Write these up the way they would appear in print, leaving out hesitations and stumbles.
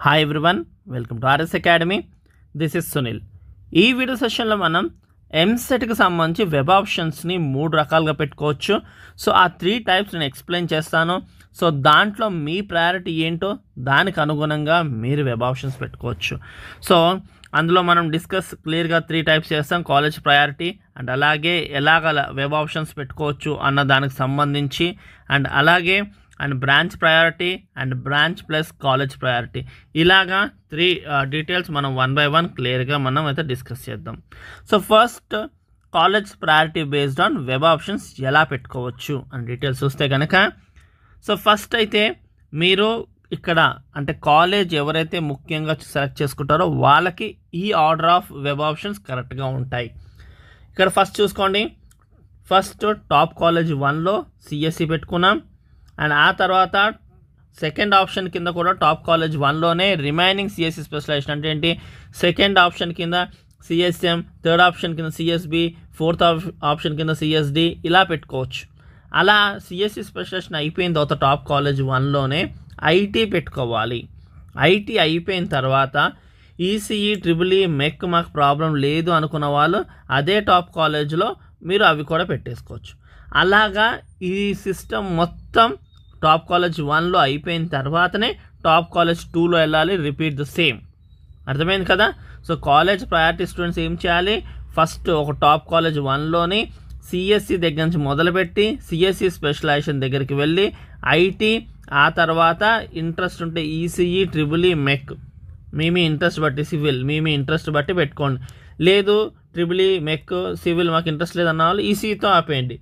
Hi everyone, welcome to RS academy. This is Sunil. ఈ video సెషన్లో మనం ఎంసెట్కి సంబంధించి వెబ్ ఆప్షన్స్ని 3 రకాలుగా పెట్టుకోవచ్చు. సో ఆ 3 టైప్స్ నేను ఎక్స్ప్లెయిన్ చేస్తాను. సో దాంట్లో మీ ప్రయారిటీ ఏంటో దానికి అనుగుణంగా మీరు వెబ్ ఆప్షన్స్ పెట్టుకోవచ్చు. సో అందులో మనం డిస్కస్ క్లియర్గా 3 టైప్స్ చేస్తాం. కాలేజ్ ప్రయారిటీ అండ్ అలాగే ఎలాగ వెబ్ ఆప్షన్స్ పెట్టుకోవచ్చు అన్న దానికి సంబంధించి అలాగే branch priority and branch plus college priority, ఇలాగా 3 డీటెయిల్స్ మనం 1 by 1 క్లియర్గా మనం అయితే డిస్కస్ చేద్దాం. So first college priority based on web options ఎలా పెట్టుకోవచ్చు అని డీటెయిల్స్ చూస్తే కనుక, సో ఫస్ట్ అయితే మీరు ఇక్కడ అంటే కాలేజ్ ఎవరైతే ముఖ్యంగా సెలెక్ట్ చేసుకుంటారో వాళ్ళకి ఈ ఆర్డర్ ఆఫ్ వెబ్ ఆప్షన్స్ కరెక్ట్గా ఉంటాయి. ఇక్కడ ఫస్ట్ చూసుకోండి. ఫస్ట్ టాప్ కాలేజ్ 1లో సిఎస్సి పెట్టుకున్నాం. అండ్ ఆ తర్వాత సెకండ్ ఆప్షన్ కింద కూడా టాప్ కాలేజ్ 1లోనే రిమైనింగ్ సిఎస్సి స్పెషలైజేషన్ అంటే ఏంటి, సెకండ్ ఆప్షన్ కింద సిఎస్ఎం, థర్డ్ ఆప్షన్ కింద సిఎస్బి, ఫోర్త్ ఆప్షన్ కింద సిఎస్డి ఇలా పెట్టుకోవచ్చు. అలా సిఎస్సి స్పెషలైజేషన్ అయిపోయిన తర్వాత టాప్ కాలేజ్ 1లోనే ఐటీ పెట్టుకోవాలి. ఐటీ అయిపోయిన తర్వాత ఈసీఈ, ట్రిపుల్ఈ, మెక్ మాకు ప్రాబ్లం లేదు అనుకున్న వాళ్ళు అదే టాప్ కాలేజ్లో మీరు అవి కూడా పెట్టేసుకోవచ్చు. అలాగా ఈ సిస్టమ్ మొత్తం టాప్ కాలేజ్ 1లో అయిపోయిన తర్వాతనే టాప్ కాలేజ్ 2లో వెళ్ళాలి. Repeat the same. అర్థమైంది కదా? సో కాలేజ్ ప్రయారిటీ స్టూడెంట్స్ ఏం చేయాలి, ఫస్ట్ ఒక టాప్ కాలేజ్ 1లోని సిఎస్సి దగ్గర నుంచి మొదలుపెట్టి సిఎస్సి స్పెషలైజేషన్ దగ్గరికి వెళ్ళి ఐటీ, ఆ తర్వాత ఇంట్రెస్ట్ ఉంటే ఈసీఈ, ట్రిపుల్ఈ, మెక్ మీ ఇంట్రెస్ట్ బట్టి, సివిల్ మీ ఇంట్రెస్ట్ బట్టి పెట్టుకోండి. లేదు ట్రిపుల్ఈ, మెక్, సివిల్ మాకు ఇంట్రెస్ట్ లేదన్న వాళ్ళు ఈసీతో ఆపేయండి.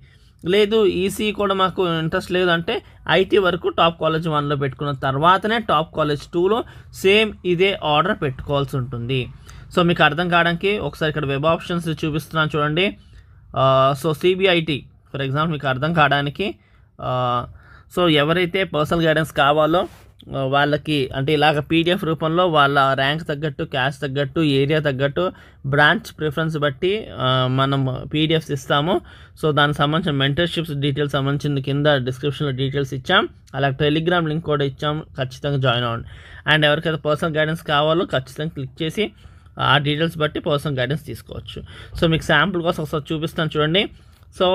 లేదు ఈసీ కూడా మాకు ఇంట్రెస్ట్ లేదంటే ఐటీ వరకు టాప్ కాలేజ్ 1లో పెట్టుకున్న తర్వాతనే టాప్ కాలేజ్ 2లో సేమ్ ఇదే ఆర్డర్ పెట్టుకోవాల్సి ఉంటుంది. సో మీకు అర్థం కావడానికి ఒకసారి ఇక్కడ వెబ్ ఆప్షన్స్ చూపిస్తున్నాను చూడండి. సో సిబిఐటి ఫర్ ఎగ్జాంపుల్ మీకు అర్థం కావడానికి, సో ఎవరైతే పర్సనల్ గైడెన్స్ కావాలో వాళ్ళకి అంటే ఇలాగ పీడిఎఫ్ రూపంలో వాళ్ళ ర్యాంక్ తగ్గట్టు, క్యాస్ట్ తగ్గట్టు, ఏరియా తగ్గట్టు, బ్రాంచ్ ప్రిఫరెన్స్ బట్టి మనం పీడిఎఫ్స్ ఇస్తాము. సో దానికి సంబంధించిన మెంటర్షిప్స్ డీటెయిల్స్ సంబంధించిన కింద డిస్క్రిప్షన్లో డీటెయిల్స్ ఇచ్చాం. అలాగే టెలిగ్రామ్ లింక్ కూడా ఇచ్చాం, ఖచ్చితంగా జాయిన్ అవ్వండి. అండ్ ఎవరికైతే పర్సనల్ గైడెన్స్ కావాలో ఖచ్చితంగా క్లిక్ చేసి ఆ డీటెయిల్స్ బట్టి పర్సనల్ గైడెన్స్ తీసుకోవచ్చు. సో మీకు శాంపుల్ కోసం ఒకసారి చూపిస్తాను చూడండి. సో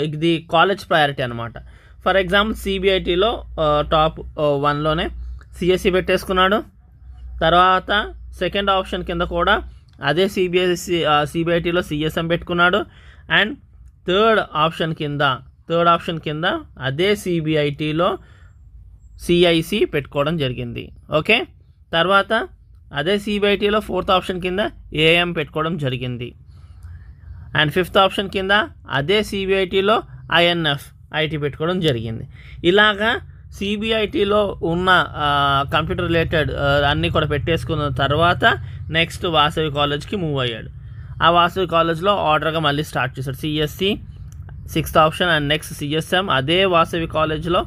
ఇది కాలేజ్ ప్రయారిటీ అనమాట. ఫర్ ఎగ్జాంపుల్ సిబిఐటీలో టాప్ 1లోనే సిఎస్సి పెట్టేసుకున్నాడు. తర్వాత సెకండ్ ఆప్షన్ కింద కూడా అదే సిబిఐటీలో సిఎస్ఎం పెట్టుకున్నాడు. అండ్ థర్డ్ ఆప్షన్ కింద అదే సిబిఐటీలో సిఐసి పెట్టుకోవడం జరిగింది. ఓకే, తర్వాత అదే సిబిఐటీలో ఫోర్త్ ఆప్షన్ కింద ఏఎం పెట్టుకోవడం జరిగింది. అండ్ ఫిఫ్త్ ఆప్షన్ కింద అదే సిబిఐటీలో ఐఎన్ఎఫ్, ఐటీ పెట్టుకోవడం జరిగింది. ఇలాగా సిబిఐటీలో ఉన్న కంప్యూటర్ రిలేటెడ్ అన్నీ కూడా పెట్టేసుకున్న తర్వాత నెక్స్ట్ వాసవి కాలేజ్కి మూవ్ అయ్యాడు. ఆ వాసవి కాలేజ్లో ఆర్డర్గా మళ్ళీ స్టార్ట్ చేశాడు. CSC 6th option and next CSM అదే వాసవి కాలేజ్లో,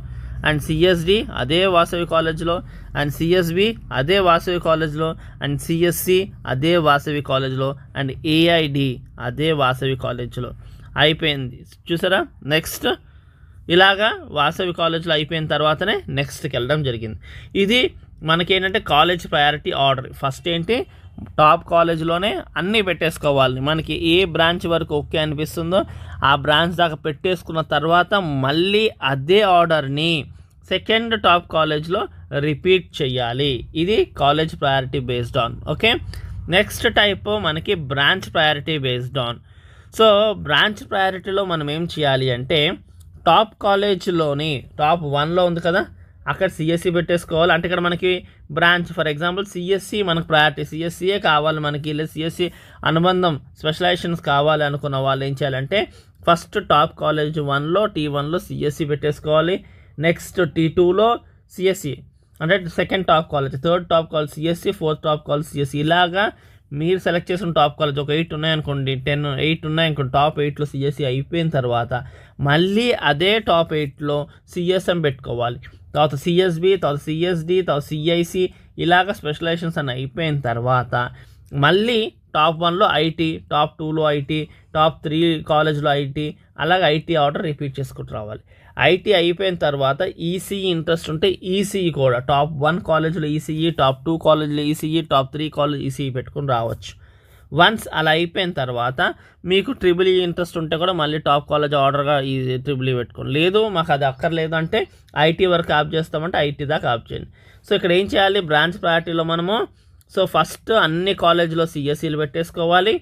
అండ్ సిఎస్డి అదే వాసవి కాలేజ్లో, అండ్ సిఎస్బి అదే వాసవి కాలేజ్లో, అండ్ సిఎస్సి అదే వాసవి కాలేజ్లో, అండ్ ఏఐడి అదే వాసవి కాలేజ్లో అయిపోయింది. చూసారా? నెక్స్ట్ ఇలాగా వాసవి కాలేజ్లో అయిపోయిన తర్వాతనే నెక్స్ట్కి వెళ్ళడం జరిగింది. ఇది మనకేంటంటే కాలేజ్ ప్రయారిటీ ఆర్డర్. ఫస్ట్ ఏంటి, టాప్ కాలేజ్లోనే అన్నీ పెట్టేసుకోవాలి. మనకి ఏ బ్రాంచ్ వరకు ఓకే అనిపిస్తుందో ఆ బ్రాంచ్ దాకా పెట్టేసుకున్న తర్వాత మళ్ళీ అదే ఆర్డర్ని సెకండ్ టాప్ కాలేజ్లో రిపీట్ చేయాలి. ఇది college priority based on. Okay, next type మనకి branch priority based on. So branch ప్రయారిటీలో మనం ఏం చేయాలి అంటే, టాప్ కాలేజ్లోని టాప్ 1లో ఉంది కదా, అక్కడ సిఎస్సి పెట్టేసుకోవాలి. అంటే ఇక్కడ మనకి బ్రాంచ్ ఫర్ ఎగ్జాంపుల్ సిఎస్సి మనకు ప్రయారిటీ, సిఎస్సియే కావాలి మనకి, లేదా సిఎస్సి అనుబంధం స్పెషలైజేషన్స్ కావాలి అనుకున్న వాళ్ళు ఏం చేయాలంటే, ఫస్ట్ టాప్ కాలేజ్ 1లో T1లో సిఎస్సి పెట్టేసుకోవాలి. నెక్స్ట్ T2లో సిఎస్సి అంటే second top college, third top college CSC, fourth top college CSC. ఇలాగా మీరు సెలెక్ట్ చేసిన టాప్ కాలేజ్ ఒక 8 ఉన్నాయనుకోండి, 8 ఉన్నాయనుకోండి, టాప్ 8లో సిఎస్సి అయిపోయిన తర్వాత మళ్ళీ అదే టాప్ 8లో సిఎస్ఎం పెట్టుకోవాలి. తర్వాత సిఎస్బి, తర్వాత సిఎస్డి, తర్వాత సిఐసి, ఇలాగ స్పెషలైజేషన్స్ అని అయిపోయిన తర్వాత మళ్ళీ టాప్ 1లో ఐటీ, టాప్ 2లో ఐటీ, టాప్ 3 కాలేజ్లో ఐటీ, అలాగే ఐటీ ఆర్డర్ రిపీట్ చేసుకుంటూ రావాలి. ఐటీ అయిపోయిన తర్వాత ఈసీఈ ఇంట్రెస్ట్ ఉంటే ఈసీఈ కూడా టాప్ 1 కాలేజ్లో ఈసీఈ, టాప్ 2 కాలేజ్లో ఈసీఈ, టాప్ 3 కాలేజ్ ఈసీఈ పెట్టుకుని రావచ్చు. వన్స్ అలా అయిపోయిన తర్వాత మీకు ట్రిపుల్ ఈ ఇంట్రెస్ట్ ఉంటే కూడా మళ్ళీ టాప్ కాలేజ్ ఆర్డర్గా ఈ ట్రిపుల్ ఈ పెట్టుకోండి. లేదు మాకు అది అక్కర్లేదు అంటే ఐటీ వరకు ఆప్ చేస్తామంటే ఐటీ దాకా ఆప్ చేయండి. సో ఇక్కడ ఏం చేయాలి, బ్రాంచ్ ప్రయారిటీలో మనము ఫస్ట్ అన్ని కాలేజ్లో సిఎస్ఈలు పెట్టేసుకోవాలి.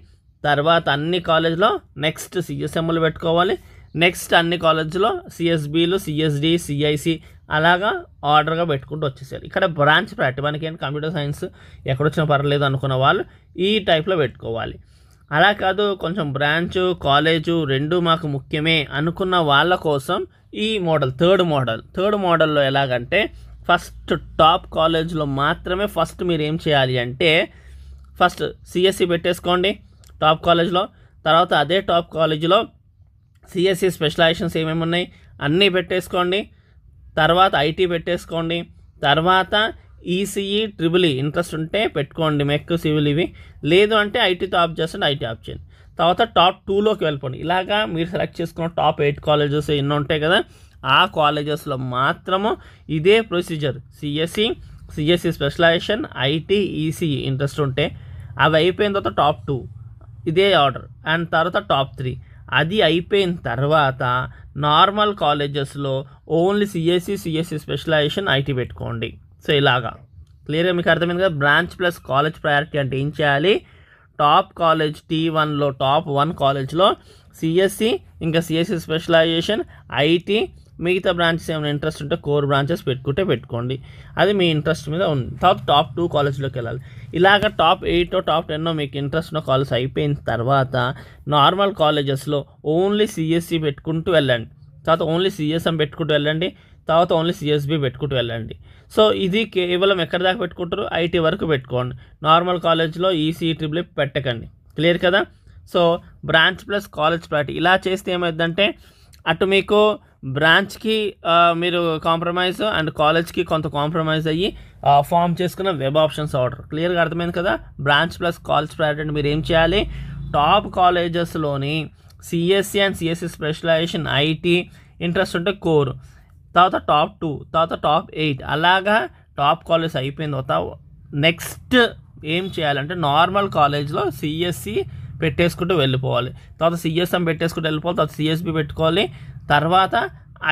తర్వాత అన్ని కాలేజ్లో నెక్స్ట్ సిఎస్ఎంలు పెట్టుకోవాలి. నెక్స్ట్ అన్ని కాలేజ్లో సిఎస్బీలు, సిఎస్డి, సిఐసి అలాగా ఆర్డర్గా పెట్టుకుంటూ వచ్చేసారు. ఇక్కడ బ్రాంచ్ ప్రయారిటీ మనకి ఏంటి, కంప్యూటర్ సైన్స్ ఎక్కడొచ్చినా పర్లేదు అనుకున్న వాళ్ళు ఈ టైప్లో పెట్టుకోవాలి. అలా కాదు కొంచెం బ్రాంచు కాలేజు రెండు మాకు ముఖ్యమే అనుకున్న వాళ్ళ కోసం ఈ మోడల్ థర్డ్ మోడల్లో ఎలాగంటే ఫస్ట్ టాప్ కాలేజ్లో మాత్రమే ఫస్ట్ మీరు ఏం చేయాలి అంటే ఫస్ట్ సిఎస్సి పెట్టేసుకోండి టాప్ కాలేజ్లో. తర్వాత అదే టాప్ కాలేజీలో సిఎస్సి స్పెషలైజేషన్స్ ఏమేమి ఉన్నాయి అన్నీ పెట్టేసుకోండి. తర్వాత ఐటీ పెట్టేసుకోండి. తర్వాత ఈసీఈ, ట్రిపుల్ ఈ ఇంట్రెస్ట్ ఉంటే పెట్టుకోండి, మెక్, సివిల్ ఇవి. లేదు అంటే ఐటీతో ఆప్ చేస్తే ఐటీ ఆప్ చేయండి. తర్వాత టాప్ 2లోకి వెళ్ళిపోండి. ఇలాగా మీరు సెలెక్ట్ చేసుకున్న టాప్ 8 కాలేజెస్ ఎన్నో ఉంటాయి కదా, ఆ కాలేజెస్లో మాత్రము ఇదే procedure. CSC specialisation, IT, ECE interest ఉంటే అవి అయిపోయిన తర్వాత టాప్ 2 ఇదే ఆర్డర్. అండ్ తర్వాత టాప్ 3 అది అయిపోయిన తర్వాత నార్మల్ కాలేజెస్లో ఓన్లీ సిఎస్సి స్పెషలైజేషన్, ఐటీ పెట్టుకోండి. సో ఇలాగా క్లియర్గా మీకు అర్థమైంది కదా. బ్రాంచ్ ప్లస్ కాలేజ్ ప్రయారిటీ అంటే ఏం చేయాలి, టాప్ కాలేజ్ T1లో టాప్ 1 కాలేజ్లో సిఎస్సి, ఇంకా సిఎస్సి స్పెషలైజేషన్, ఐటీ, మిగతా బ్రాంచెస్ ఏమైనా ఇంట్రెస్ట్ ఉంటే కోర్ బ్రాంచెస్ పెట్టుకోండి, అది మీ ఇంట్రెస్ట్ మీద ఉంది. తర్వాత టాప్ 2 కాలేజ్లోకి వెళ్ళాలి. ఇలాగ టాప్ 8 టాప్ 10 మీకు ఇంట్రెస్ట్ ఉన్న కాలేజ్ అయిపోయిన తర్వాత నార్మల్ కాలేజెస్లో ఓన్లీ సిఎస్సి పెట్టుకుంటూ వెళ్ళండి. తర్వాత ఓన్లీ సిఎస్ఎం పెట్టుకుంటూ వెళ్ళండి. తర్వాత ఓన్లీ సిఎస్బి పెట్టుకుంటూ వెళ్ళండి. సో ఇది కేవలం ఎక్కడి దాకా పెట్టుకుంటారు, ఐటీ వరకు పెట్టుకోండి. నార్మల్ కాలేజ్లో ఈసీఈ, ట్రిపుల్ ఈ పెట్టకండి. క్లియర్ కదా. So branch plus college priority ఇలా చేస్తే ఏమైందంటే అటు మీకు బ్రాంచ్కి మీరు కాంప్రమైజ్ అండ్ కాలేజ్కి కొంత కాంప్రమైజ్ అయ్యి ఫామ్ చేసుకున్న వెబ్ ఆప్షన్స్ ఆర్డర్. క్లియర్గా అర్థమైంది కదా. బ్రాంచ్ ప్లస్ కాలేజ్ ప్రయారిటీ అంటే మీరు ఏం చేయాలి, టాప్ కాలేజెస్లోని CSC and CSC specialisation, IT interest ఉంటే కోర్, తర్వాత టాప్ 2, తర్వాత టాప్ 8 అలాగా టాప్ కాలేజ్ అయిపోయిన తర్వాత నెక్స్ట్ ఏం చేయాలంటే నార్మల్ కాలేజ్లో సిఎస్సి పెట్టేసుకుంటూ వెళ్ళిపోవాలి. తర్వాత సిఎస్ఎం పెట్టేసుకుంటూ వెళ్ళిపోవాలి. తర్వాత సిఎస్బి పెట్టుకోవాలి. తర్వాత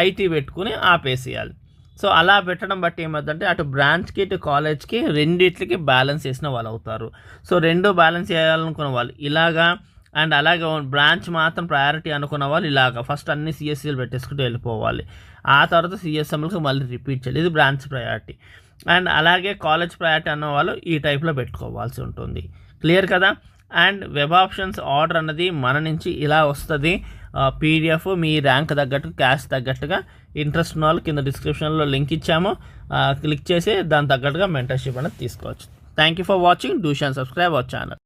ఐటీ పెట్టుకుని ఆపేసేయాలి. సో అలా పెట్టడం బట్టి ఏమవుతుందంటే అటు బ్రాంచ్కి ఇటు కాలేజ్కి రెండిట్లకి బ్యాలెన్స్ చేసిన వాళ్ళు అవుతారు. సో రెండు బ్యాలెన్స్ చేయాలనుకున్న వాళ్ళు ఇలాగా, అండ్ అలాగే బ్రాంచ్ మాత్రం ప్రయారిటీ అనుకున్న వాళ్ళు ఇలాగా ఫస్ట్ అన్ని సిఎస్సీలు పెట్టేసుకుంటూ వెళ్ళిపోవాలి. ఆ తర్వాత సిఎస్ఎంలకు మళ్ళీ రిపీట్ చేయాలి. ఇది బ్రాంచ్ ప్రయారిటీ. అండ్ అలాగే కాలేజ్ ప్రయారిటీ అన్న వాళ్ళు ఈ టైప్లో పెట్టుకోవాల్సి ఉంటుంది. క్లియర్ కదా. అండ్ వెబ్ ఆప్షన్స్ ఆర్డర్ అన్నది మన నుంచి ఇలా వస్తుంది. పీడిఎఫ్ మీ ర్యాంక్ తగ్గట్టు, క్యాష్ తగ్గట్టుగా. ఇంట్రెస్ట్ ఉన్న వాళ్ళు కింద డిస్క్రిప్షన్లో లింక్ ఇచ్చాము, క్లిక్ చేసి దాని తగ్గట్టుగా మెంటర్షిప్ అనేది తీసుకోవచ్చు. Thank you for watching. Do share and subscribe our channel.